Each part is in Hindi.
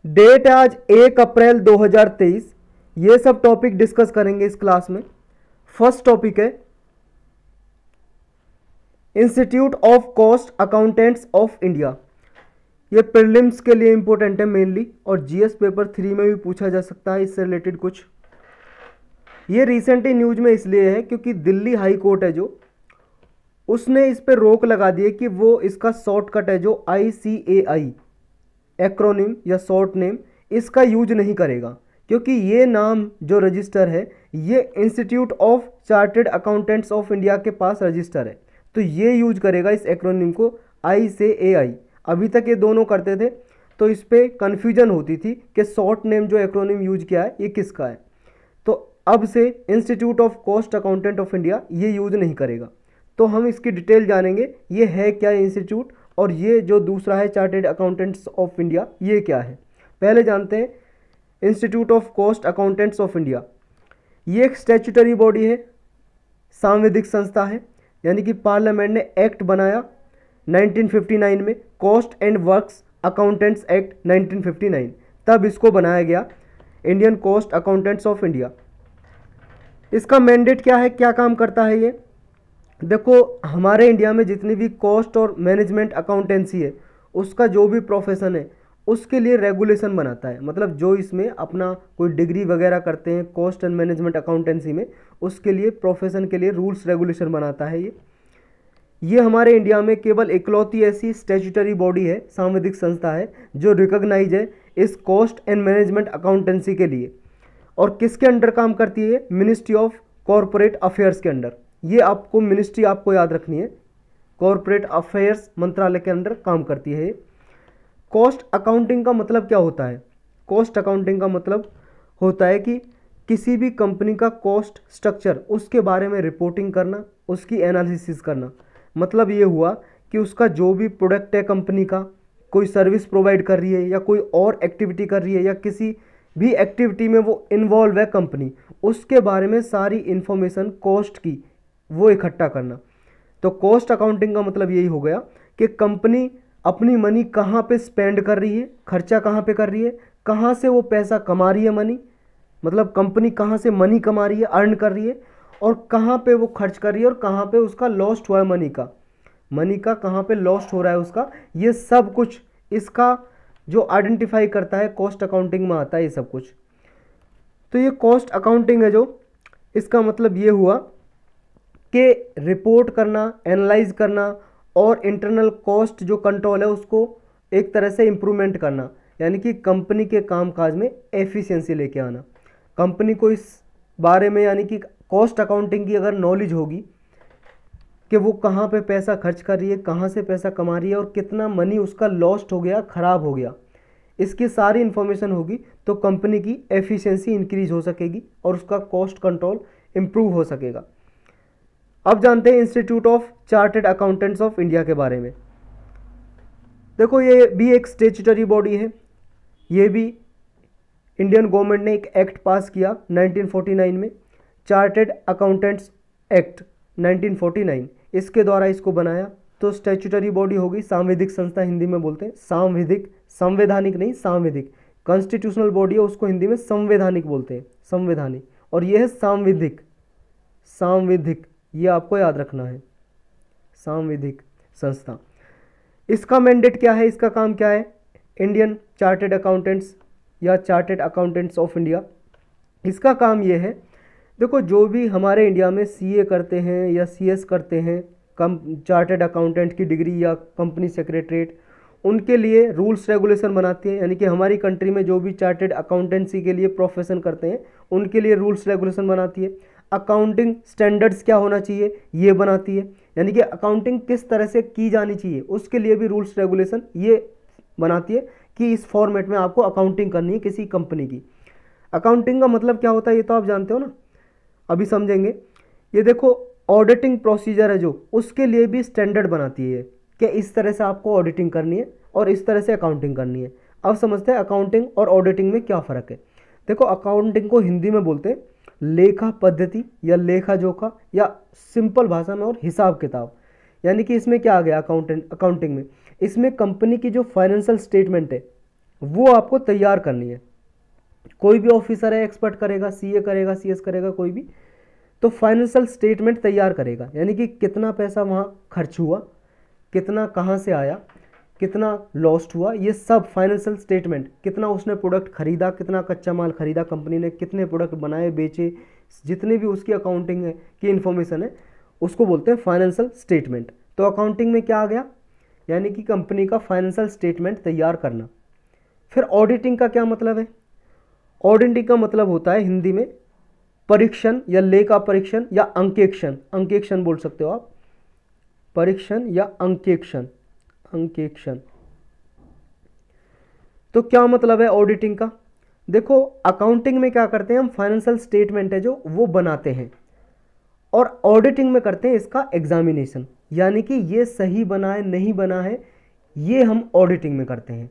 डेट है आज 1 अप्रैल 2023। ये सब टॉपिक डिस्कस करेंगे इस क्लास में। फर्स्ट टॉपिक है institute of cost accountants of India. ये प्रीलिम्स के लिए इंपॉर्टेंट है मेनली, और जीएस पेपर 3 में भी पूछा जा सकता है इससे रिलेटेड कुछ। ये रिसेंटली न्यूज में इसलिए है क्योंकि दिल्ली हाई कोर्ट है जो, उसने इस पर रोक लगा दी है कि वो इसका शॉर्टकट है जो ICAI एक्रोनिम या शॉर्ट नेम, इसका यूज नहीं करेगा, क्योंकि ये नाम जो रजिस्टर है ये institute of chartered accountants of India के पास रजिस्टर है, तो ये यूज करेगा इस एक्रोनिम को ICAI। अभी तक ये दोनों करते थे तो इस पर कन्फ्यूजन होती थी कि शॉर्ट नेम जो एक्रोनिम यूज किया है ये किसका है। तो अब से institute of cost accountant of India ये यूज नहीं करेगा। तो हम इसकी डिटेल जानेंगे, ये है क्या इंस्टीट्यूट, और ये जो दूसरा है चार्टर्ड अकाउंटेंट्स ऑफ इंडिया ये क्या है। पहले जानते हैं institute of cost accountants of India. ये एक स्टैट्यूटरी बॉडी है, सांविधिक संस्था है, यानी कि पार्लियामेंट ने एक्ट बनाया 1959 में, cost and works accountants act 1959, तब इसको बनाया गया Indian cost accountants of India. इसका मैंडेट क्या है, क्या काम करता है ये? देखो, हमारे इंडिया में जितनी भी कॉस्ट और मैनेजमेंट अकाउंटेंसी है उसका जो भी प्रोफेशन है उसके लिए रेगुलेशन बनाता है। मतलब जो इसमें अपना कोई डिग्री वगैरह करते हैं कॉस्ट एंड मैनेजमेंट अकाउंटेंसी में, उसके लिए प्रोफेशन के लिए रूल्स रेगुलेशन बनाता है ये हमारे इंडिया में केवल इकलौती ऐसी स्टैट्यूटरी बॉडी है, सांविधिक संस्था है जो रिकॉग्नाइज है इस कॉस्ट एंड मैनेजमेंट अकाउंटेंसी के लिए। और किसके अंडर काम करती है? मिनिस्ट्री ऑफ कॉरपोरेट अफेयर्स के अंडर। ये आपको मिनिस्ट्री आपको याद रखनी है, कॉरपोरेट अफेयर्स मंत्रालय के अंडर काम करती है। कॉस्ट अकाउंटिंग का मतलब क्या होता है? कॉस्ट अकाउंटिंग का मतलब होता है कि किसी भी कंपनी का कॉस्ट स्ट्रक्चर उसके बारे में रिपोर्टिंग करना, उसकी एनालिसिस करना। मतलब ये हुआ कि उसका जो भी प्रोडक्ट है कंपनी का, कोई सर्विस प्रोवाइड कर रही है या कोई और एक्टिविटी कर रही है या किसी भी एक्टिविटी में वो इन्वॉल्व है कंपनी, उसके बारे में सारी इंफॉर्मेशन कॉस्ट की वो इकट्ठा करना। तो कॉस्ट अकाउंटिंग का मतलब यही हो गया कि कंपनी अपनी मनी कहाँ पे स्पेंड कर रही है, खर्चा कहाँ पे कर रही है, कहाँ से वो पैसा कमा रही है मनी, मतलब कंपनी कहाँ से मनी कमा रही है, अर्न कर रही है, और कहाँ पे वो खर्च कर रही है और कहाँ पे उसका लॉस्ट हुआ है मनी का कहाँ पे लॉस्ट हो रहा है उसका, ये सब कुछ इसका जो आइडेंटिफाई करता है कॉस्ट अकाउंटिंग में आता है ये सब कुछ। तो ये कॉस्ट अकाउंटिंग है जो, इसका मतलब ये हुआ कि रिपोर्ट करना, एनालाइज करना और इंटरनल कॉस्ट जो कंट्रोल है उसको एक तरह से इम्प्रूवमेंट करना, यानी कि कंपनी के कामकाज में एफिशिएंसी लेके आना। कंपनी को इस बारे में, यानी कि कॉस्ट अकाउंटिंग की अगर नॉलेज होगी कि वो कहाँ पे पैसा खर्च कर रही है, कहाँ से पैसा कमा रही है और कितना मनी उसका लॉस्ट हो गया, ख़राब हो गया, इसकी सारी इन्फॉर्मेशन होगी तो कंपनी की एफिशिएंसी इंक्रीज हो सकेगी और उसका कॉस्ट कंट्रोल इम्प्रूव हो सकेगा। अब जानते हैं institute of chartered accountants of India के बारे में। देखो, ये भी एक स्टैट्यूटरी बॉडी है, ये भी इंडियन गवर्नमेंट ने एक एक्ट पास किया 1949 में, चार्टर्ड अकाउंटेंट्स एक्ट 1949, इसके द्वारा इसको बनाया। तो स्टैट्यूटरी बॉडी होगी, सांविधिक संस्था हिंदी में बोलते हैं, सांविधिक, संवैधानिक नहीं, सांविधिक। कॉन्स्टिट्यूशनल बॉडी है उसको हिंदी में संवैधानिक बोलते हैं, संवैधानिक, और ये है सांविधिक। सांविधिक ये आपको याद रखना है, सांविधिक संस्था। इसका मैंडेट क्या है, इसका काम क्या है? इंडियन चार्टर्ड अकाउंटेंट्स या चार्टर्ड अकाउंटेंट्स ऑफ इंडिया, इसका काम ये है, देखो जो भी हमारे इंडिया में CA करते हैं या CS करते हैं, चार्टर्ड अकाउंटेंट की डिग्री या कंपनी सेक्रेटरीट, उनके लिए रूल्स रेगुलेशन बनाती है। यानी कि हमारी कंट्री में जो भी चार्टर्ड अकाउंटेंसी के लिए प्रोफेशन करते हैं उनके लिए रूल्स रेगुलेशन बनाती है। अकाउंटिंग स्टैंडर्ड्स क्या होना चाहिए ये बनाती है, यानी कि अकाउंटिंग किस तरह से की जानी चाहिए उसके लिए भी रूल्स रेगुलेशन ये बनाती है कि इस फॉर्मेट में आपको अकाउंटिंग करनी है किसी कंपनी की। अकाउंटिंग का मतलब क्या होता है ये तो आप जानते हो ना, अभी समझेंगे। ये देखो, ऑडिटिंग प्रोसीजर है जो, उसके लिए भी स्टैंडर्ड बनाती है कि इस तरह से आपको ऑडिटिंग करनी है और इस तरह से अकाउंटिंग करनी है। अब समझते हैं अकाउंटिंग और ऑडिटिंग में क्या फ़र्क है। देखो, अकाउंटिंग को हिंदी में बोलते हैं लेखा पद्धति या लेखा जोखा, या सिंपल भाषा में और हिसाब किताब। यानी कि इसमें क्या आ गया अकाउंटिंग में, इसमें कंपनी की जो फाइनेंशियल स्टेटमेंट है वो आपको तैयार करनी है। कोई भी ऑफिसर है, एक्सपर्ट करेगा, सीए करेगा, सीएस करेगा, कोई भी, तो फाइनेंशियल स्टेटमेंट तैयार करेगा, यानी कि कितना पैसा वहाँ खर्च हुआ, कितना कहाँ से आया, कितना लॉस्ट हुआ, ये सब फाइनेंशियल स्टेटमेंट, कितना उसने प्रोडक्ट खरीदा, कितना कच्चा माल खरीदा कंपनी ने, कितने प्रोडक्ट बनाए बेचे, जितने भी उसकी अकाउंटिंग है की इन्फॉर्मेशन है, उसको बोलते हैं फाइनेंशियल स्टेटमेंट। तो अकाउंटिंग में क्या आ गया, यानी कि कंपनी का फाइनेंशियल स्टेटमेंट तैयार करना। फिर ऑडिटिंग का क्या मतलब है, ऑडिटिंग का मतलब होता है हिंदी में परीक्षण या लेखा परीक्षण या अंकेक्षण, अंकेक्षण बोल सकते हो आप, परीक्षण या अंकेक्षण, अंकेक्षण। तो क्या मतलब है ऑडिटिंग का, देखो अकाउंटिंग में क्या करते हैं हम, फाइनेंशियल स्टेटमेंट है जो वो बनाते हैं, और ऑडिटिंग में करते हैं इसका एग्जामिनेशन, यानी कि ये सही बना है नहीं बना है, ये हम ऑडिटिंग में करते हैं।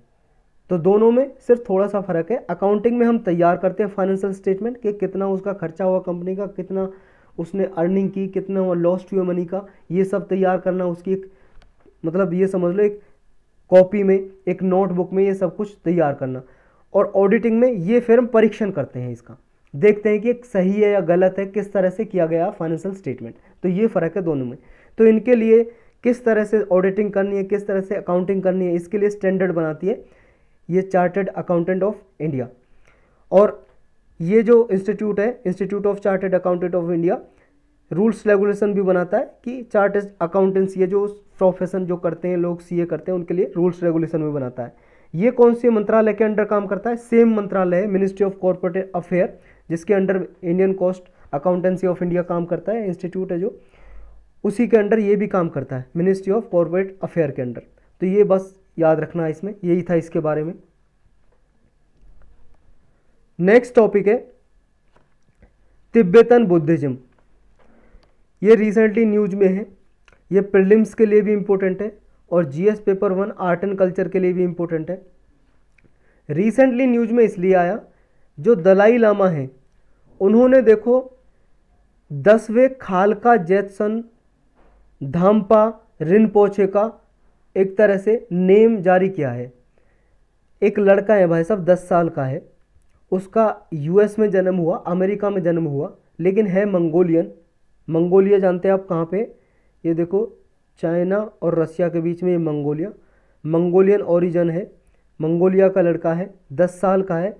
तो दोनों में सिर्फ थोड़ा सा फर्क है। अकाउंटिंग में हम तैयार करते हैं फाइनेंशियल स्टेटमेंट कि कितना उसका खर्चा हुआ कंपनी का, कितना उसने अर्निंग की, कितना वो लॉस्ट हुआ मनी का, ये सब तैयार करना, उसकी एक मतलब ये समझ लो एक कॉपी में, एक नोटबुक में ये सब कुछ तैयार करना। और ऑडिटिंग में ये फिर हम परीक्षण करते हैं, इसका देखते हैं कि एक सही है या गलत है, किस तरह से किया गया फाइनेंशियल स्टेटमेंट। तो ये फ़र्क है दोनों में। तो इनके लिए किस तरह से ऑडिटिंग करनी है, किस तरह से अकाउंटिंग करनी है, इसके लिए स्टैंडर्ड बनाती है ये चार्टर्ड अकाउंटेंट ऑफ इंडिया। और ये जो इंस्टीट्यूट है, institute of chartered accountant of India, rules regulation भी बनाता है कि चार्टर्ड अकाउंटेंसी, ये जो प्रोफेशन जो करते हैं लोग, सीए करते हैं, उनके लिए रूल्स रेगुलेशन भी बनाता है। ये कौन से मंत्रालय के अंडर काम करता है, सेम मंत्रालय है मिनिस्ट्री ऑफ कॉर्पोरेट अफेयर, जिसके under Indian cost accountancy of India काम करता है, इंस्टीट्यूट है जो, उसी के अंडर ये भी काम करता है, मिनिस्ट्री ऑफ कॉर्पोरेट अफेयर के अंडर। तो ये बस याद रखना है, इसमें यही था इसके बारे में। नेक्स्ट टॉपिक है तिब्बतन बुद्धिज्म। ये रिसेंटली न्यूज में है, ये प्रीलिम्स के लिए भी इम्पोर्टेंट है और GS paper 1 art and culture के लिए भी इम्पोर्टेंट है। रिसेंटली न्यूज में इसलिए आया, जो दलाई लामा है उन्होंने देखो 10वें खालका जेत्सन धाम्पा रिनपोछे का एक तरह से नेम जारी किया है। एक लड़का है भाई साहब, 10 साल का है, उसका यूएस में जन्म हुआ, अमेरिका में जन्म हुआ, लेकिन है मंगोलियन। मंगोलिया जानते हैं आप कहाँ पे, ये देखो चाइना और रसिया के बीच में ये मंगोलिया, मंगोलियन ओरिजिन है, मंगोलिया का लड़का है, 10 साल का है।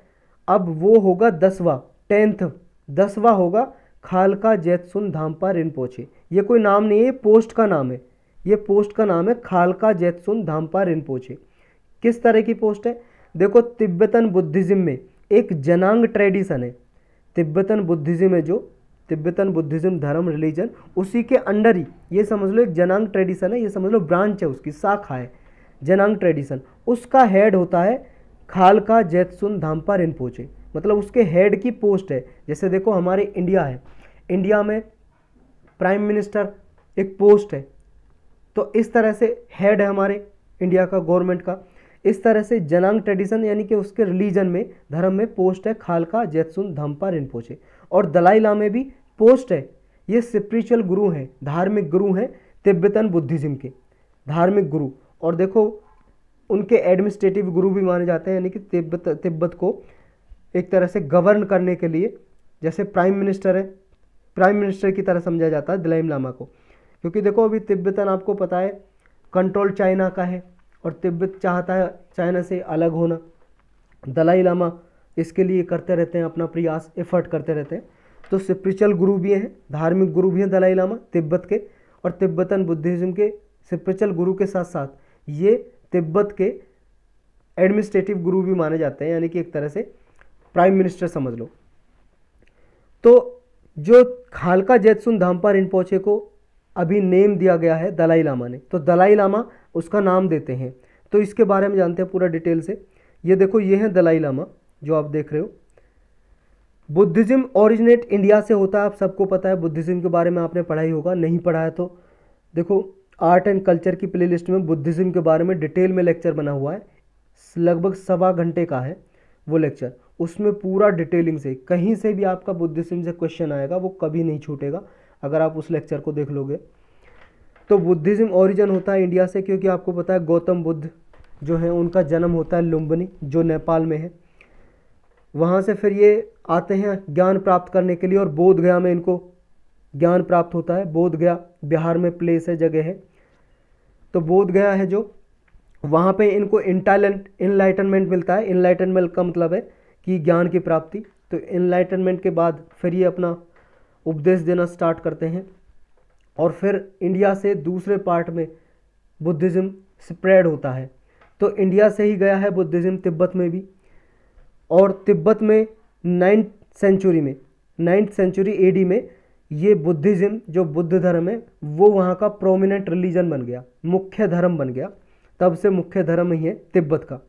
अब वो होगा 10वां होगा खालका जेत्सुन धाम्पा रिनपोछे। ये कोई नाम नहीं है, ये पोस्ट का नाम है, ये पोस्ट का नाम है खालका जेत्सुन धाम्पा रिनपोछे। किस तरह की पोस्ट है, देखो तिब्बतन बुद्धिज्म में एक जनांग ट्रेडिशन है, तिब्बतन बुद्धिज्म है जो, तिब्बतन बुद्धिज्म धर्म रिलीजन, उसी के अंडर ही ये समझ लो एक जनांग ट्रेडिशन है, ये समझ लो ब्रांच है, उसकी शाखा है जनांग ट्रेडिशन। उसका हेड होता है खालका जेत्सुन धाम्पा रिनपोछे, मतलब उसके हेड की पोस्ट है। जैसे देखो हमारे इंडिया है, इंडिया में प्राइम मिनिस्टर एक पोस्ट है, तो इस तरह से हेड है हमारे इंडिया का गवर्नमेंट का। इस तरह से जनांग ट्रेडिशन यानी कि उसके रिलीजन में, धर्म में पोस्ट है खालका जेत्सुन धाम्पा रिनपोछे। और दलाई लामा भी पोस्ट है, ये स्पिरिचुअल गुरु हैं, धार्मिक गुरु हैं तिब्बतन बुद्धिज्म के, धार्मिक गुरु। और देखो उनके एडमिनिस्ट्रेटिव गुरु भी माने जाते हैं, यानी कि तिब्बत को एक तरह से गवर्न करने के लिए, जैसे प्राइम मिनिस्टर है, प्राइम मिनिस्टर की तरह समझा जाता है दलाई लामा को। क्योंकि देखो अभी तिब्बतन आपको पता है कंट्रोल चाइना का है, और तिब्बत चाहता है चाइना से अलग होना। दलाई लामा इसके लिए करते रहते हैं अपना प्रयास, एफर्ट करते रहते हैं। तो स्पिरिचुअल गुरु भी हैं, धार्मिक गुरु भी हैं दलाई लामा तिब्बत के, और तिब्बतन बुद्धिज्म के स्पिरिचुअल गुरु के साथ साथ ये तिब्बत के एडमिनिस्ट्रेटिव गुरु भी माने जाते हैं, यानी कि एक तरह से प्राइम मिनिस्टर समझ लो। तो जो खालका जेत्सुन धाम्पा रिनपोछे को अभी नेम दिया गया है दलाई लामा ने, तो दलाई लामा उसका नाम देते हैं। तो इसके बारे में जानते हैं पूरा डिटेल से। ये देखो ये है दलाई लामा जो आप देख रहे हो। बुद्धिज्म ओरिजिनेट इंडिया से होता है, आप सबको पता है, बुद्धिज्म के बारे में आपने पढ़ा ही होगा, नहीं पढ़ा है तो देखो आर्ट एंड कल्चर की प्लेलिस्ट में बुद्धिज्म के बारे में डिटेल में लेक्चर बना हुआ है, लगभग 1.25 घंटे का है वो लेक्चर। उसमें पूरा डिटेलिंग से, कहीं से भी आपका बुद्धिज्म से क्वेश्चन आएगा वो कभी नहीं छूटेगा अगर आप उस लेक्चर को देख लोगे। तो बुद्धिज्म ओरिजिन होता है इंडिया से, क्योंकि आपको पता है गौतम बुद्ध जो है उनका जन्म होता है लुम्बिनी, जो नेपाल में है। वहाँ से फिर ये आते हैं ज्ञान प्राप्त करने के लिए और बोध गया में इनको ज्ञान प्राप्त होता है। बोध गया बिहार में प्लेस है, जगह है। तो बोध गया है जो, वहाँ पे इनको इनलाइटनमेंट मिलता है। इनलाइटनमेंट का मतलब है कि ज्ञान की प्राप्ति। तो इनलाइटनमेंट के बाद फिर ये अपना उपदेश देना स्टार्ट करते हैं और फिर इंडिया से दूसरे पार्ट में बुद्धिज़्म स्प्रेड होता है। तो इंडिया से ही गया है बुद्धिज़्म तिब्बत में भी, और तिब्बत में 9th सेंचुरी एडी में ये बुद्धिज़्म जो बुद्ध धर्म है वो वहाँ का प्रोमिनेंट रिलीजन बन गया, मुख्य धर्म बन गया। तब से मुख्य धर्म ही है तिब्बत का।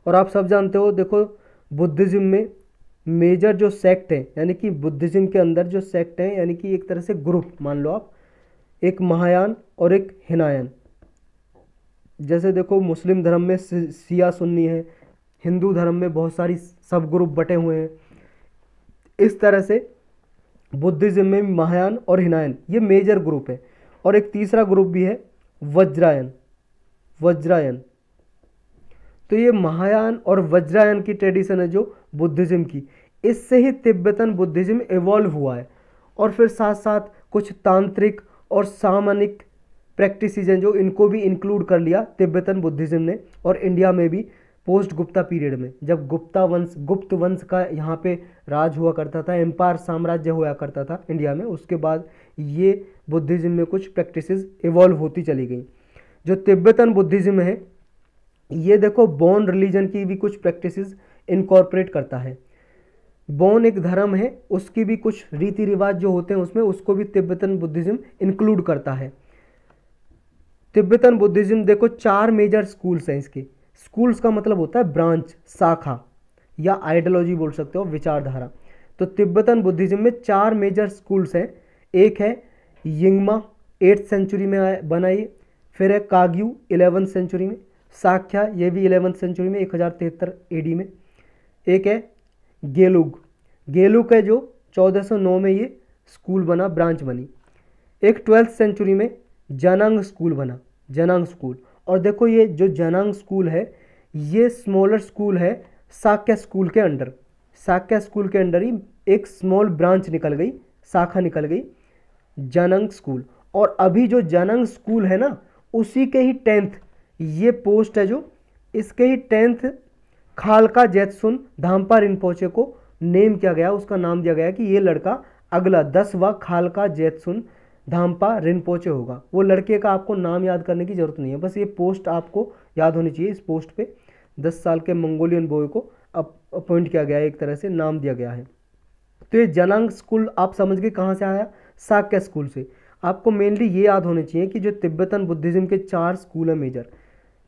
और आप सब जानते हो, देखो बुद्धिज़्म में मेजर जो सेक्ट है, यानी कि बुद्धिज़्म के अंदर जो सेक्ट है, यानी कि एक तरह से ग्रुप मान लो आप, एक महायान और एक हिनायन। जैसे देखो मुस्लिम धर्म में शिया सुन्नी है, हिंदू धर्म में बहुत सारी सब ग्रुप बटे हुए हैं। इस तरह से बुद्धिज़्म में महायान और हिनायन ये मेजर ग्रुप है। और एक तीसरा ग्रुप भी है वज्रायन। तो ये महायान और वज्रायन की ट्रेडिशन है जो बुद्धिज़्म की, इससे ही तिब्बतन बुद्धिज़्म इवॉल्व हुआ है। और फिर साथ साथ कुछ तांत्रिक और सामनिक प्रैक्टिसेस हैं जो इनको भी इंक्लूड कर लिया तिब्बतन बुद्धिज़्म ने। और इंडिया में भी पोस्ट गुप्ता पीरियड में, जब गुप्त वंश का यहाँ पे राज हुआ करता था, एम्पायर साम्राज्य हुआ करता था इंडिया में, उसके बाद ये बुद्धिज़्म में कुछ प्रैक्टिसेस इवॉल्व होती चली गई। जो तिब्बतन बुद्धिज़्म है ये देखो बॉन रिलीजन की भी कुछ प्रैक्टिसेस इनकॉर्पोरेट करता है। बॉन एक धर्म है, उसकी भी कुछ रीति रिवाज जो होते हैं उसमें, उसको भी तिब्बतन बुद्धिज़्म इंक्लूड करता है। तिब्बतन बुद्धिज़्म देखो 4 मेजर स्कूल्स हैं इसके। स्कूल्स का मतलब होता है ब्रांच, शाखा, या आइडियोलॉजी बोल सकते हो, विचारधारा। तो तिब्बतन बुद्धिज़्म में 4 मेजर स्कूल्स हैं। एक है यिंगमा, 8th सेंचुरी में बनाई। फिर है काग्यू 11th सेंचुरी में। साख्या, ये भी 11th सेंचुरी में 1073 एडी में। एक है गेलुग है जो 1409 में ये स्कूल बना, ब्रांच बनी। एक 12th सेंचुरी में जनांग स्कूल बना, जनांग स्कूल। और देखो ये जो जनांग स्कूल है ये स्मॉलर स्कूल है साक्या स्कूल के अंडर। साक्या स्कूल के अंडर ही एक स्मॉल ब्रांच निकल गई, शाखा निकल गई, जनांग स्कूल। और अभी जो जनांग स्कूल है ना, उसी के ही 10th ये पोस्ट है जो, इसके ही 10th खालका जेत्सुन धाम्पा रिनपोचे को नेम किया गया, उसका नाम दिया गया कि ये लड़का अगला 10वां खालका जेत्सुन धाम्पा रिनपोचे होगा। वो लड़के का आपको नाम याद करने की जरूरत नहीं है, बस ये पोस्ट आपको याद होनी चाहिए। इस पोस्ट पे 10 साल के मंगोलियन बॉय को अपॉइंट किया गया है, एक तरह से नाम दिया गया है। तो ये जनांग स्कूल आप समझ गए कहाँ से आया, साक्या स्कूल से। आपको मेनली ये याद होने चाहिए कि जो तिब्बतन बुद्धिज़्म के 4 स्कूल है मेजर,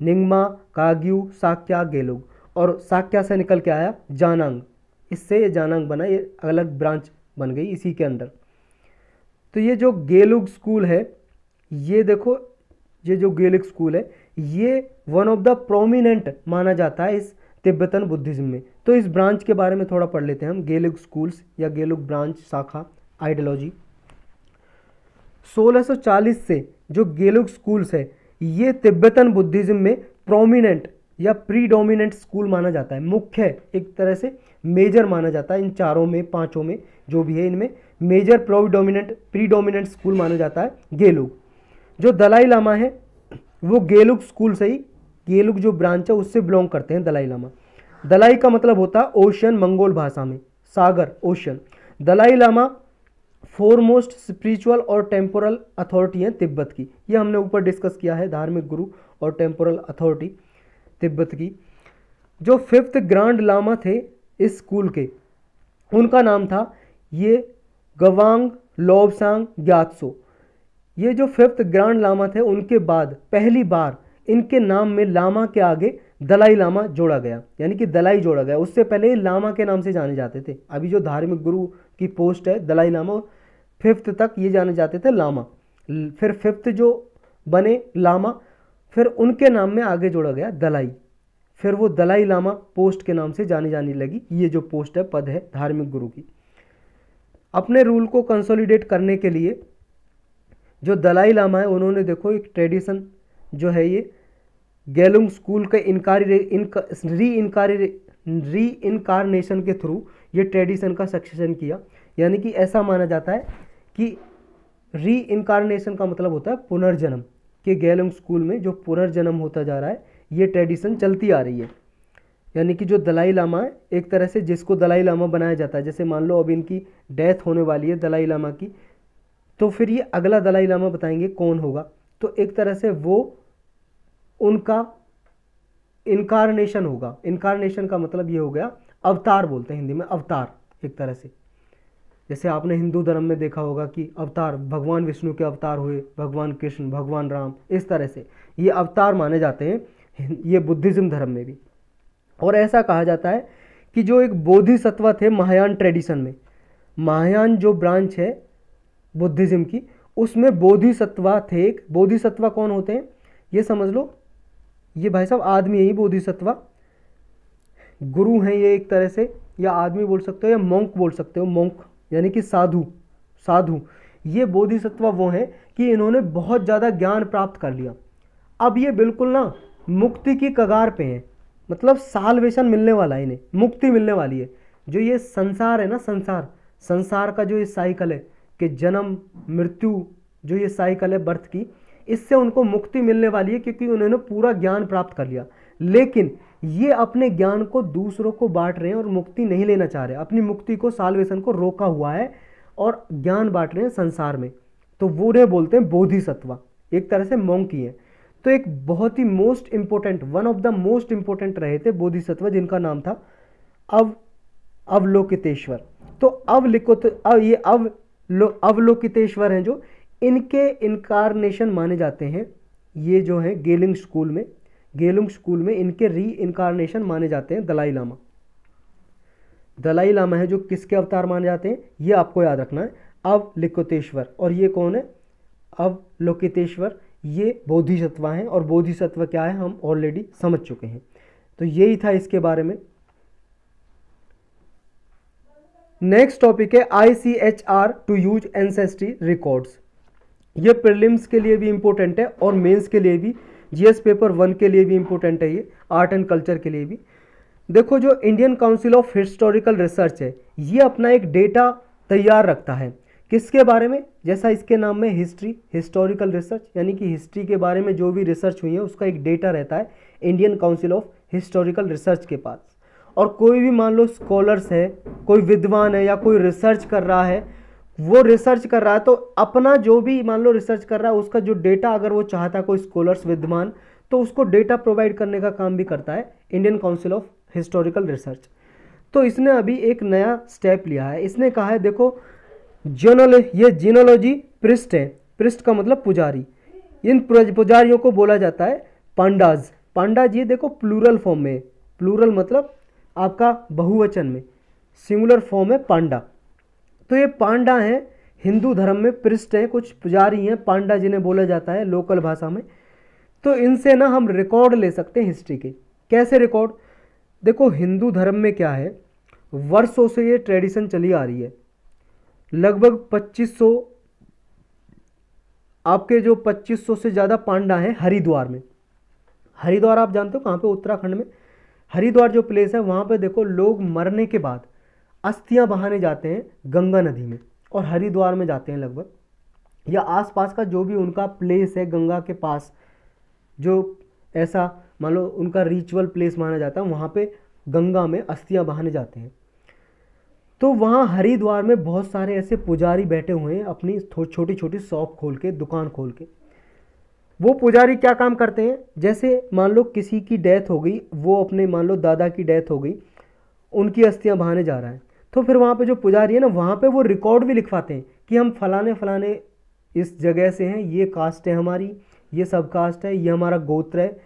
निंगमा, काग्यू, साक्या, गेलुग। और साक्या से निकल के आया जानांग, इससे ये जानांग बना, ये अलग ब्रांच बन गई इसी के अंदर। तो ये जो गेलुग स्कूल है, ये देखो ये जो गेलुग स्कूल है ये वन ऑफ द प्रोमिनेंट माना जाता है इस तिब्बतन बुद्धिज़्म में। तो इस ब्रांच के बारे में थोड़ा पढ़ लेते हैं हम, गेलुग स्कूल्स या गेलुग ब्रांच, शाखा, आइडियोलॉजी। 1640 से जो गेलुग स्कूल्स है ये तिब्बतन बुद्धिज़्म में प्रोमिनेंट या प्रीडोमिनेंट स्कूल माना जाता है, मुख्य एक तरह से मेजर माना जाता है। इन चारों में, पांचों में जो भी है, इनमें मेजर प्रीडोमिनेंट स्कूल माना जाता है गेलुग। जो दलाई लामा है वो गेलुग स्कूल से ही, गेलुग जो ब्रांच है उससे बिलोंग करते हैं दलाई लामा। दलाई का मतलब होता है ओशन, मंगोल भाषा में सागर, ocean. Dalai Lama foremost spiritual और टेम्पोरल अथॉरिटी है तिब्बत की। ये हमने ऊपर डिस्कस किया है, धार्मिक गुरु और टेम्पोरल अथॉरिटी तिब्बत की। जो 5th ग्रांड लामा थे इस स्कूल के, उनका नाम था ये गवांग लोब्सांग ग्यात्सो। ये जो 5th ग्रांड लामा थे उनके बाद पहली बार इनके नाम में लामा के आगे दलाई लामा जोड़ा गया, यानी कि दलाई जोड़ा गया। उससे पहले ये लामा के नाम से जाने जाते थे। अभी जो धार्मिक गुरु की पोस्ट है दलाई लामा, 5th तक ये जाने जाते थे लामा। फिर 5th जो बने लामा, फिर उनके नाम में आगे जोड़ा गया दलाई। फिर वो दलाई लामा पोस्ट के नाम से जाने लगी। ये जो पोस्ट है, पद है धार्मिक गुरु की। अपने रूल को कंसोलिडेट करने के लिए जो दलाई लामा है उन्होंने देखो एक ट्रेडिशन जो है ये गेलुंग स्कूल के री इनकारनेशन के थ्रू ये ट्रेडिशन का सक्सेशन किया। यानी कि ऐसा माना जाता है कि री इनकारनेशन का मतलब होता है पुनर्जन्म, कि गेलुंग स्कूल में जो पुनर्जन्म होता जा रहा है ये ट्रेडिशन चलती आ रही है। यानी कि जो दलाई लामा है, एक तरह से जिसको दलाई लामा बनाया जाता है, जैसे मान लो अब इनकी डेथ होने वाली है दलाई लामा की, तो फिर ये अगला दलाई लामा बताएंगे कौन होगा, तो एक तरह से वो उनका इनकारनेशन होगा। इनकारनेशन का मतलब ये हो गया, अवतार बोलते हैं हिंदी में, अवतार एक तरह से। जैसे आपने हिंदू धर्म में देखा होगा कि अवतार भगवान विष्णु के अवतार हुए, भगवान कृष्ण, भगवान राम, इस तरह से ये अवतार माने जाते हैं ये बुद्धिज्म धर्म में भी। और ऐसा कहा जाता है कि जो एक बोधिसत्व थे महायान ट्रेडिशन में, महायान जो ब्रांच है बुद्धिज्म की, उसमें बोधिसत्व थे। एक बोधिसत्व कौन होते हैं ये समझ लो, ये भाई साहब आदमी है, ही बोधिसत्व गुरु हैं ये एक तरह से, या आदमी बोल सकते हो या मोंक बोल सकते हो, मोंक यानी कि साधु। साधु ये बोधिसत्व वो हैं कि इन्होंने बहुत ज़्यादा ज्ञान प्राप्त कर लिया, अब ये बिल्कुल ना मुक्ति की कगार पे हैं, मतलब साल्वेशन मिलने वाला है, इन्हें मुक्ति मिलने वाली है। जो ये संसार है ना, संसार का जो ये साइकिल है कि जन्म मृत्यु, जो ये साइकिल है बर्थ की, इससे उनको मुक्ति मिलने वाली है क्योंकि उन्होंने पूरा ज्ञान प्राप्त कर लिया। लेकिन ये अपने ज्ञान को दूसरों को बांट रहे हैं और मुक्ति नहीं लेना चाह रहे, अपनी मुक्ति को, साल्वेशन को रोका हुआ है और ज्ञान बांट रहे हैं संसार में, तो वो उन्हें बोलते हैं बोधिसत्व, एक तरह से मोंकी है। तो एक बहुत ही most important, one of the most important रहे थे बोधिसत्व, जिनका नाम था अवलोकितेश्वर। तो ये अवलोकितेश्वर हैं जो इनके इनकारनेशन माने जाते हैं। ये जो है गेलुंग स्कूल में इनके री इनकारनेशन माने जाते हैं दलाई लामा। दलाई लामा है जो किसके अवतार माने जाते हैं ये आपको याद रखना है, अवलोकितेश्वर। और ये कौन है, अवलोकितेश्वर, ये बोधिसत्व हैं। और बोधिसत्व क्या है हम ऑलरेडी समझ चुके हैं। तो यही था इसके बारे में। नेक्स्ट टॉपिक है ICHR to use ancestry records. ये प्रीलिम्स के लिए भी इंपॉर्टेंट है और मेंस के लिए भी, GS पेपर 1 के लिए भी इंपॉर्टेंट है, ये आर्ट एंड कल्चर के लिए भी। देखो जो Indian council of historical research है, ये अपना एक डेटा तैयार रखता है किसके बारे में, जैसा इसके नाम में हिस्टोरिकल रिसर्च, यानी कि हिस्ट्री के बारे में जो भी रिसर्च हुई है उसका एक डेटा रहता है Indian council of historical research के पास। और कोई भी मान लो स्कॉलर्स है, कोई विद्वान है या कोई रिसर्च कर रहा है, वो रिसर्च कर रहा है तो अपना जो भी मान लो रिसर्च कर रहा है उसका जो डेटा अगर वो चाहता है कोई स्कॉलर्स विद्वान, तो उसको डेटा प्रोवाइड करने का काम भी करता है Indian council of historical research. तो इसने अभी एक नया स्टेप लिया है, इसने कहा है देखो ये जीनोलॉजी पृष्ठ है, पृष्ठ का मतलब पुजारी, इन पुजारियों को बोला जाता है पांडाज। पांडाज ये देखो प्लूरल फॉर्म में, प्लूरल मतलब आपका बहुवचन में, सिंगुलर फॉर्म है पांडा। तो ये पांडा हैं, हिंदू धर्म में पृष्ठ हैं, कुछ पुजारी हैं पांडा जिन्हें बोला जाता है लोकल भाषा में। तो इनसे ना हम रिकॉर्ड ले सकते हैं हिस्ट्री के। कैसे रिकॉर्ड, देखो हिंदू धर्म में क्या है, वर्षों से ये ट्रेडिशन चली आ रही है, लगभग 2500, आपके जो 2500 से ज़्यादा पांडा हैं हरिद्वार में। हरिद्वार आप जानते हो कहाँ पे, उत्तराखंड में हरिद्वार जो प्लेस है वहाँ पे देखो लोग मरने के बाद अस्थियां बहाने जाते हैं गंगा नदी में, और हरिद्वार में जाते हैं लगभग, या आसपास का जो भी उनका प्लेस है गंगा के पास, जो ऐसा मान लो उनका रिचुअल प्लेस माना जाता है, वहाँ पे गंगा में अस्थियां बहाने जाते हैं। तो वहाँ हरिद्वार में बहुत सारे ऐसे पुजारी बैठे हुए हैं अपनी छोटी छोटी शॉप खोल के, दुकान खोल के। वो पुजारी क्या काम करते हैं, जैसे मान लो किसी की डेथ हो गई, वो अपने मान लो दादा की डेथ हो गई, उनकी अस्थियां बहाने जा रहा है, तो फिर वहाँ पे जो पुजारी है ना, वहाँ पे वो रिकॉर्ड भी लिखवाते हैं कि हम फलाने फलाने इस जगह से हैं, ये कास्ट है हमारी, ये सब कास्ट है, ये हमारा गोत्र है,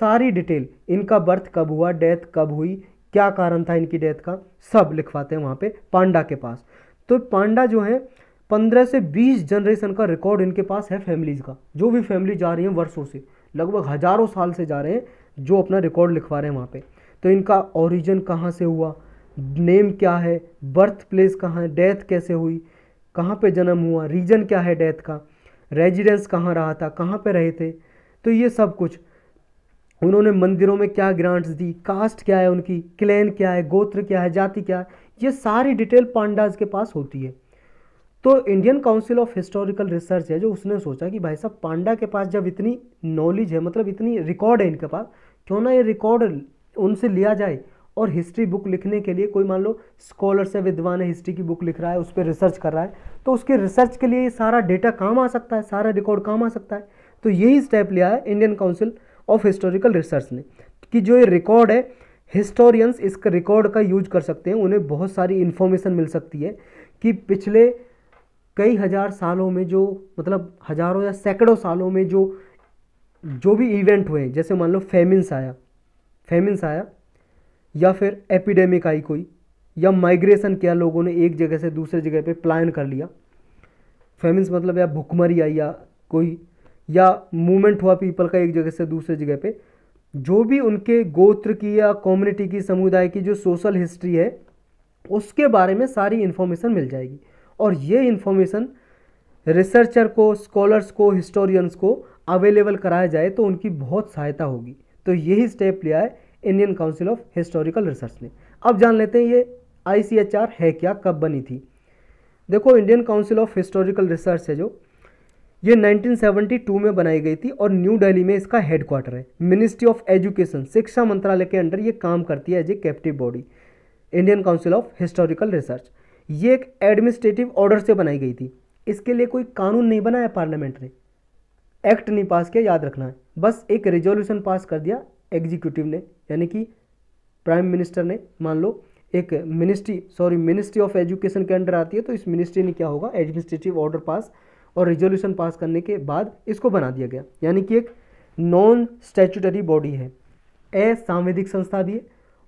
सारी डिटेल, इनका बर्थ कब हुआ, डेथ कब हुई, क्या कारण था इनकी डेथ का, सब लिखवाते हैं वहाँ पे पांडा के पास। तो पांडा जो है 15 से 20 जनरेशन का रिकॉर्ड इनके पास है फैमिलीज़ का, जो भी फैमिली जा रही है वर्षों से, लगभग हज़ारों साल से जा रहे हैं, जो अपना रिकॉर्ड लिखवा रहे हैं वहाँ पे। तो इनका ओरिजिन कहाँ से हुआ, नेम क्या है, बर्थ प्लेस कहाँ है, डेथ कैसे हुई, कहाँ पे जन्म हुआ, रीजन क्या है डेथ का, रेजिडेंस कहाँ रहा था, कहाँ पे रहे थे, तो ये सब कुछ उन्होंने मंदिरों में क्या ग्रांट्स दी, कास्ट क्या है उनकी, क्लैन क्या है, गोत्र क्या है, जाति क्या है, ये सारी डिटेल पांडाज के पास होती है। तो Indian council of historical research है जो उसने सोचा कि भाई साहब पांडा के पास जब इतनी नॉलेज है, मतलब इतनी रिकॉर्ड है इनके पास, क्यों ना ये रिकॉर्ड उनसे लिया जाए। और हिस्ट्री बुक लिखने के लिए कोई मान लो स्कॉलर्स है, विद्वान है, हिस्ट्री की बुक लिख रहा है, उस पर रिसर्च कर रहा है, तो उसके रिसर्च के लिए ये सारा डेटा काम आ सकता है, सारा रिकॉर्ड काम आ सकता है। तो यही स्टेप लिया है Indian council of historical research ने कि जो ये रिकॉर्ड है, हिस्टोरियंस इस रिकॉर्ड का यूज कर सकते हैं, उन्हें बहुत सारी इन्फॉर्मेशन मिल सकती है कि पिछले कई हजार सालों में जो, मतलब हजारों या सैकड़ों सालों में जो भी इवेंट हुए, जैसे मान लो फेमिन्स आया या फिर एपिडेमिक आई कोई, या माइग्रेशन किया लोगों ने एक जगह से दूसरे जगह पे प्लान कर लिया, फेमिन्स मतलब या भुखमरी आई या कोई, या मूवमेंट हुआ पीपल का एक जगह से दूसरे जगह पे, जो भी उनके गोत्र की या कम्युनिटी की, समुदाय की जो सोशल हिस्ट्री है उसके बारे में सारी इन्फॉर्मेशन मिल जाएगी। और ये इन्फॉर्मेशन रिसर्चर को, स्कॉलर्स को, हिस्टोरियंस को अवेलेबल कराया जाए तो उनकी बहुत सहायता होगी। तो यही स्टेप लिया है Indian council of historical research ने। अब जान लेते हैं ये ICHR है क्या, कब बनी थी। देखो Indian council of historical research है जो, ये 1972 में बनाई गई थी और न्यू दिल्ली में इसका हेडक्वार्टर है। मिनिस्ट्री ऑफ एजुकेशन, शिक्षा मंत्रालय के अंडर ये काम करती है as a captive body. Indian council of historical research ये एक एडमिनिस्ट्रेटिव ऑर्डर से बनाई गई थी। इसके लिए कोई कानून नहीं बनाया पार्लियामेंट ने, एक्ट नहीं पास किया, याद रखना है। बस एक रेजोल्यूशन पास कर दिया एग्जीक्यूटिव ने, यानी कि प्राइम मिनिस्टर ने। मान लो एक मिनिस्ट्री ऑफ एजुकेशन के अंडर आती है, तो इस मिनिस्ट्री ने क्या होगा, एडमिनिस्ट्रेटिव ऑर्डर पास और रेजोल्यूशन पास करने के बाद इसको बना दिया गया। यानी कि एक नॉन स्टैट्यूटरी बॉडी है, असंवैधानिक संस्था भी है,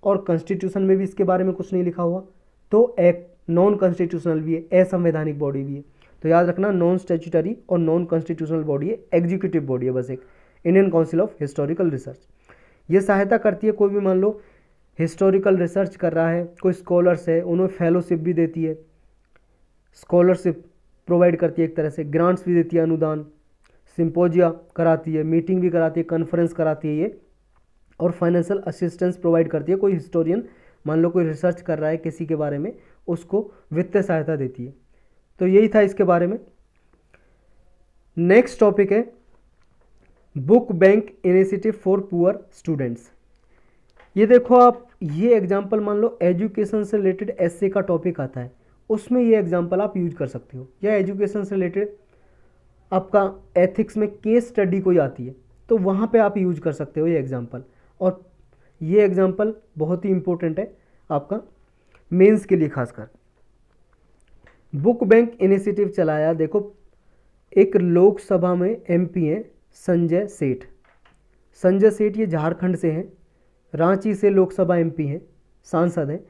और कॉन्स्टिट्यूशन में भी इसके बारे में कुछ नहीं लिखा हुआ, तो एक नॉन कॉन्स्टिट्यूशनल भी है, असंवैधानिक बॉडी भी है। तो याद रखना, नॉन स्टैट्यूटरी और नॉन कॉन्स्टिट्यूशनल बॉडी है, एग्जीक्यूटिव बॉडी है बस एक, Indian council of historical research. ये सहायता करती है, कोई भी मान लो हिस्टोरिकल रिसर्च कर रहा है, कोई स्कॉलर्स है, उन्हें फेलोशिप भी देती है, स्कॉलरशिप प्रोवाइड करती है, एक तरह से ग्रांट्स भी देती है, अनुदान, सिंपोजिया कराती है, मीटिंग भी कराती है, कॉन्फ्रेंस कराती है ये, और फाइनेंशियल असिस्टेंस प्रोवाइड करती है। कोई हिस्टोरियन मान लो कोई रिसर्च कर रहा है किसी के बारे में, उसको वित्तीय सहायता देती है। तो यही था इसके बारे में। नेक्स्ट टॉपिक है book bank initiative for poor students. ये देखो आप, ये एग्जाम्पल मान लो एजुकेशन से रिलेटेड एसए का टॉपिक आता है, उसमें ये एग्जाम्पल आप यूज कर सकते हो, या एजुकेशन से रिलेटेड आपका एथिक्स में केस स्टडी कोई आती है तो वहाँ पे आप यूज कर सकते हो ये एग्जाम्पल। और ये एग्जाम्पल बहुत ही इंपॉर्टेंट है आपका मेंस के लिए खासकर। बुक बैंक इनिशिएटिव चलाया, देखो एक लोकसभा में MP हैं संजय सेठ। संजय सेठ ये झारखंड से हैं, रांची से लोकसभा MP हैं, सांसद हैं।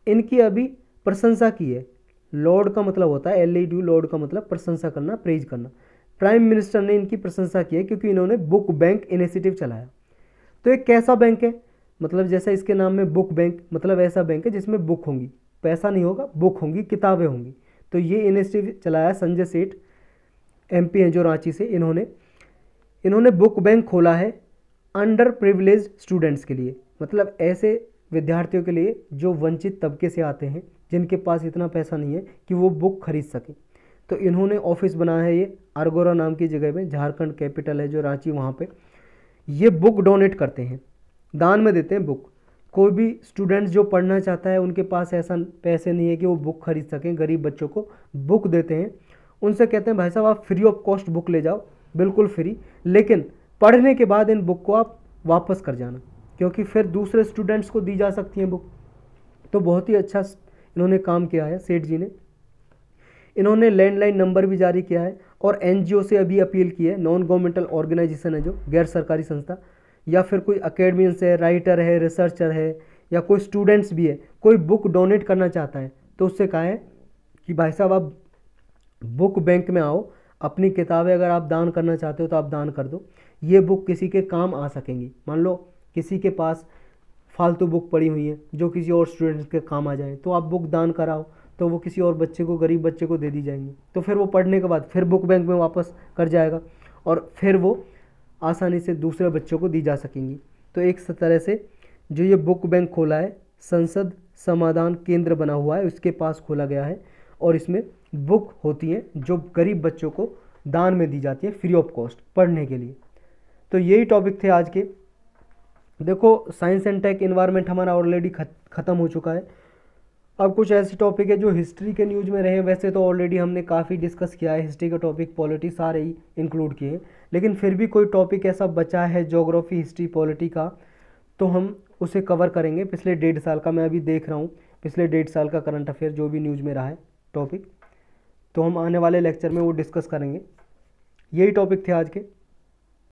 इनकी अभी प्रशंसा की है, लॉर्ड का मतलब होता है LED, लॉर्ड का मतलब प्रशंसा करना, प्रेज करना। प्राइम मिनिस्टर ने इनकी प्रशंसा की है क्योंकि इन्होंने बुक बैंक इनिशिएटिव चलाया। तो एक कैसा बैंक है, मतलब जैसा इसके नाम में बुक बैंक, मतलब ऐसा बैंक है जिसमें बुक होंगी, पैसा नहीं होगा, बुक होंगी, किताबें होंगी। तो ये इनिशिएटिव चलाया संजय सेठ, MP हैं जो रांची से, इन्होंने बुक बैंक खोला है अंडर प्रिविलेज स्टूडेंट्स के लिए, मतलब ऐसे विद्यार्थियों के लिए जो वंचित तबके से आते हैं, जिनके पास इतना पैसा नहीं है कि वो बुक खरीद सकें। तो इन्होंने ऑफिस बनाया है ये अरगोरा नाम की जगह में, झारखंड कैपिटल है जो रांची, वहाँ पे ये बुक डोनेट करते हैं, दान में देते हैं बुक। कोई भी स्टूडेंट्स जो पढ़ना चाहता है, उनके पास ऐसा पैसे नहीं है कि वो बुक खरीद सकें, गरीब बच्चों को बुक देते हैं। उनसे कहते हैं भाई साहब आप फ्री ऑफ कॉस्ट बुक ले जाओ, बिल्कुल फ्री, लेकिन पढ़ने के बाद इन बुक को आप वापस कर जाना, क्योंकि फिर दूसरे स्टूडेंट्स को दी जा सकती हैं बुक। तो बहुत ही अच्छा इन्होंने काम किया है सेठ जी ने। इन्होंने लैंडलाइन नंबर भी जारी किया है और NGO से अभी अपील की है, नॉन गवर्नमेंटल ऑर्गेनाइजेशन है जो गैर सरकारी संस्था, या फिर कोई अकेडमियंस है, राइटर है, रिसर्चर है, या कोई स्टूडेंट्स भी है, कोई बुक डोनेट करना चाहता है, तो उससे कहा है कि भाई साहब आप बुक बैंक में आओ, अपनी किताबें अगर आप दान करना चाहते हो तो आप दान कर दो, ये बुक किसी के काम आ सकेंगी। मान लो किसी के पास फालतू बुक पड़ी हुई है जो किसी और स्टूडेंट्स के काम आ जाए, तो आप बुक दान कराओ, तो वो किसी और बच्चे को, गरीब बच्चे को दे दी जाएंगी, तो फिर वो पढ़ने के बाद फिर बुक बैंक में वापस कर जाएगा और फिर वो आसानी से दूसरे बच्चों को दी जा सकेंगी। तो एक तरह से जो ये बुक बैंक खोला है, संसद समाधान केंद्र बना हुआ है, उसके पास खोला गया है और इसमें बुक होती हैं जो गरीब बच्चों को दान में दी जाती है फ्री ऑफ कॉस्ट पढ़ने के लिए। तो यही टॉपिक थे आज के। देखो साइंस एंड टेक इन्वायरमेंट हमारा ऑलरेडी ख़त्म हो चुका है। अब कुछ ऐसे टॉपिक है जो हिस्ट्री के न्यूज़ में रहे, वैसे तो ऑलरेडी हमने काफ़ी डिस्कस किया है हिस्ट्री का टॉपिक, पॉलिटी सारे ही इंक्लूड किए हैं, लेकिन फिर भी कोई टॉपिक ऐसा बचा है ज्योग्राफी हिस्ट्री पॉलिटी का तो हम उसे कवर करेंगे। पिछले 1.5 साल का मैं अभी देख रहा हूँ, पिछले 1.5 साल का करंट अफेयर जो भी न्यूज़ में रहा है टॉपिक, तो हम आने वाले लेक्चर में वो डिस्कस करेंगे। यही टॉपिक थे आज के।